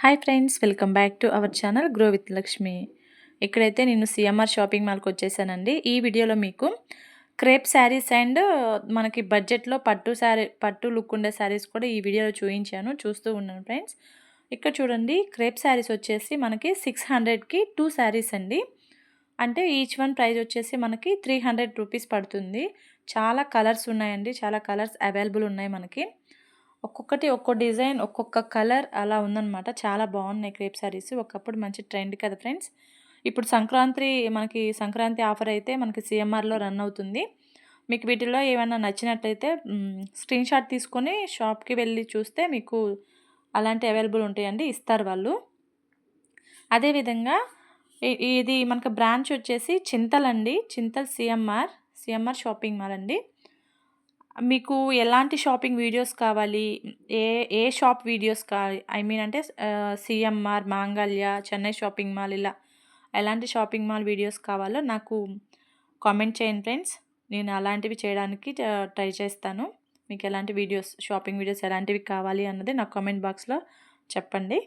Hi friends, welcome back to our channel grow with Lakshmi. ఇక్కడైతే నేను CMR shopping మాల్కి వచ్చేసానండి. ఈ వీడియోలో మీకు క్రేప్ శారీస్ అండ్ మనకి బడ్జెట్లో పట్టు లుక్ ఉండే శారీస్ కూడా ఈ వీడియోలో చూస్తూ ఉన్నాను ఫ్రెండ్స్. ఇక్కడ చూడండి, క్రేప్ శారీస్ వచ్చేసి మనకి 600కి 2 శారీస్ అండి. అంటే ఈచ్ వన్ ప్రైస్ వచ్చేసి మనకి 300 రూపీస్ పడుతుంది. చాలా కలర్స్ ఉన్నాయండి, చాలా కలర్స్ అవైలబుల్ ఉన్నాయి మనకి. ఒక్కొక్కటి ఒక్కో డిజైన్, ఒక్కొక్క కలర్ అలా ఉందనమాట. చాలా బాగున్నాయి క్రేప్ శారీస్. ఒకప్పుడు మంచి ట్రెండ్ కదా ఫ్రెండ్స్. ఇప్పుడు మనకి సంక్రాంతి ఆఫర్ అయితే మనకి సిఎంఆర్లో రన్ అవుతుంది. మీకు వీటిలో ఏమైనా నచ్చినట్లయితే స్క్రీన్ షాట్ తీసుకొని షాప్కి వెళ్ళి చూస్తే మీకు అలాంటి అవైలబుల్ ఉంటాయండి, ఇస్తారు వాళ్ళు. అదేవిధంగా ఇది మనకు బ్రాంచ్ వచ్చేసి చింతల్ అండి. చింతల్ సిఎంఆర్ షాపింగ్ మాల్ అండి. మీకు ఎలాంటి షాపింగ్ వీడియోస్ కావాలి, ఏ ఏ షాప్ వీడియోస్ కావాలి, అంటే సిఎంఆర్, మాంగళ్య, చెన్నై షాపింగ్ మాల్, ఇలా ఎలాంటి షాపింగ్ మాల్ వీడియోస్ కావాలో నాకు కామెంట్ చేయండి ఫ్రెండ్స్. నేను అలాంటివి చేయడానికి ట్రై చేస్తాను. మీకు ఎలాంటి వీడియోస్, షాపింగ్ వీడియోస్ ఎలాంటివి కావాలి అన్నది నాకు కామెంట్ బాక్స్లో చెప్పండి.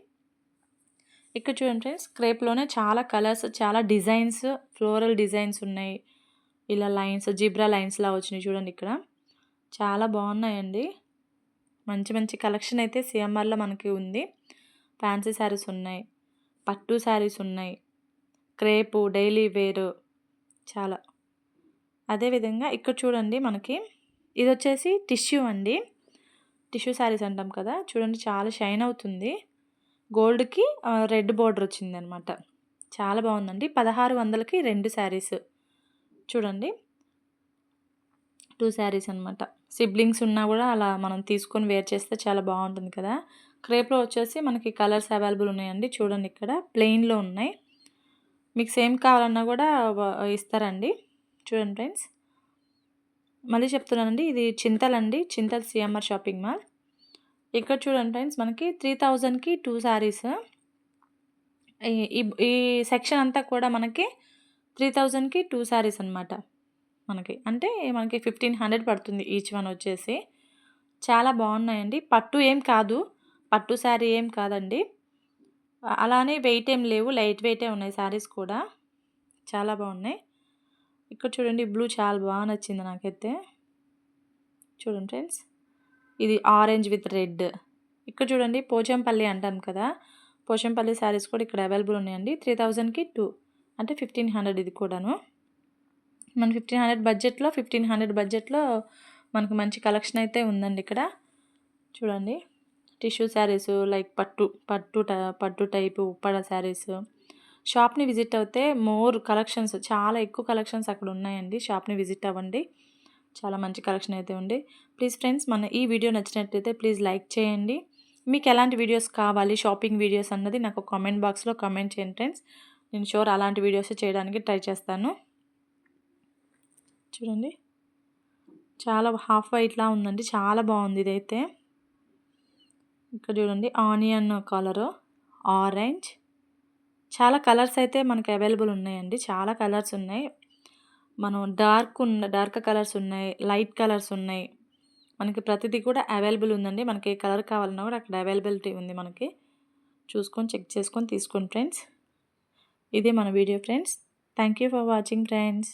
ఇక్కడ చూడండి ఫ్రెండ్స్, క్రేప్లోనే చాలా కలర్స్, చాలా డిజైన్స్, ఫ్లోరల్ డిజైన్స్ ఉన్నాయి. ఇలా లైన్స్, జిబ్రా లైన్స్లా వచ్చినాయి చూడండి. ఇక్కడ చాలా బాగున్నాయండి. మంచి మంచి కలెక్షన్ అయితే సిఎంఆర్లో మనకి ఉంది. ఫ్యాన్సీ శారీస్ ఉన్నాయి, పట్టు శారీస్ ఉన్నాయి, క్రేపు, డైలీ వేరు, చాలా. అదేవిధంగా ఇక్కడ చూడండి, మనకి ఇది వచ్చేసి టిష్యూ అండి. టిష్యూ శారీస్ అంటాం కదా, చూడండి చాలా షైన్ అవుతుంది. గోల్డ్కి రెడ్ బోర్డర్ వచ్చింది అనమాట. చాలా బాగుందండి. 1600కి 2 శారీస్. చూడండి, 2 శారీస్ అనమాట. సిబ్లింగ్స్ ఉన్నా కూడా అలా మనం తీసుకొని వేర్ చేస్తే చాలా బాగుంటుంది కదా. క్రేప్లో వచ్చేసి మనకి కలర్స్ అవైలబుల్ ఉన్నాయండి. చూడండి, ఇక్కడ ప్లెయిన్లో ఉన్నాయి. మీకు సేమ్ కావాలన్నా కూడా ఇస్తారండి. చూడండి ఫ్రెండ్స్, మళ్ళీ చెప్తున్నానండి, ఇది చింతల్ అండి, చింతల్ సిఎంఆర్ షాపింగ్ మాల్. ఇక్కడ చూడండి ఫ్రెండ్స్, మనకి 3000కి 2 శారీస్. ఈ సెక్షన్ అంతా కూడా మనకి 3000కి 2 శారీస్ అనమాట. అంటే మనకి 1500 పడుతుంది ఈచ్ వన్ వచ్చేసి. చాలా బాగున్నాయండి. పట్టు ఏం కాదు, పట్టు శారీ ఏం కాదండి. అలానే వెయిట్ ఏం లేవు, లైట్ వెయిటే ఉన్నాయి శారీస్ కూడా. చాలా బాగున్నాయి. ఇక్కడ చూడండి, బ్లూ చాలా బాగా నచ్చింది నాకైతే. చూడండి ఫ్రెండ్స్, ఇది ఆరెంజ్ విత్ రెడ్. ఇక్కడ చూడండి, పోచంపల్లి అంటాం కదా, పోచంపల్లి శారీస్ కూడా ఇక్కడ అవైలబుల్ ఉన్నాయండి. 3000కి 2 అంటే 1500 ఇది కూడాను. మన 1500 బడ్జెట్లో మనకు మంచి కలెక్షన్ అయితే ఉందండి ఇక్కడ. చూడండి, టిష్యూ శారీస్, లైక్ పట్టు టైపు ఉప్పడ శారీస్. షాప్ని విజిట్ అవుతే మోర్ కలెక్షన్స్, చాలా ఎక్కువ కలెక్షన్స్ అక్కడ ఉన్నాయండి. షాప్ని విజిట్ అవ్వండి, చాలా మంచి కలెక్షన్ అయితే ఉంది. ప్లీజ్ ఫ్రెండ్స్, ఈ వీడియో నచ్చినట్లయితే ప్లీజ్ లైక్ చేయండి. మీకు ఎలాంటి వీడియోస్ కావాలి, షాపింగ్ వీడియోస్ అన్నది నాకు కామెంట్ బాక్స్లో కామెంట్ చేయండి ఫ్రెండ్స్. నేను షూర్ అలాంటి వీడియోస్ చేయడానికి ట్రై చేస్తాను. చూడండి, చాలా హాఫ్ వైట్లా ఉందండి, చాలా బాగుంది ఇదైతే. ఇక్కడ చూడండి, ఆనియన్ కలరు, ఆరెంజ్, చాలా కలర్స్ అయితే మనకి అవైలబుల్ ఉన్నాయండి. చాలా కలర్స్ ఉన్నాయి. మనం డార్క్ కలర్స్ ఉన్నాయి, లైట్ కలర్స్ ఉన్నాయి. మనకి ప్రతిదీ కూడా అవైలబుల్ ఉందండి. మనకి ఏ కలర్ కావాలన్నా కూడా అక్కడ అవైలబిలిటీ ఉంది. మనకి చూసుకొని చెక్ చేసుకొని తీసుకోండి ఫ్రెండ్స్. ఇదే మన video friends. Thank you for watching friends.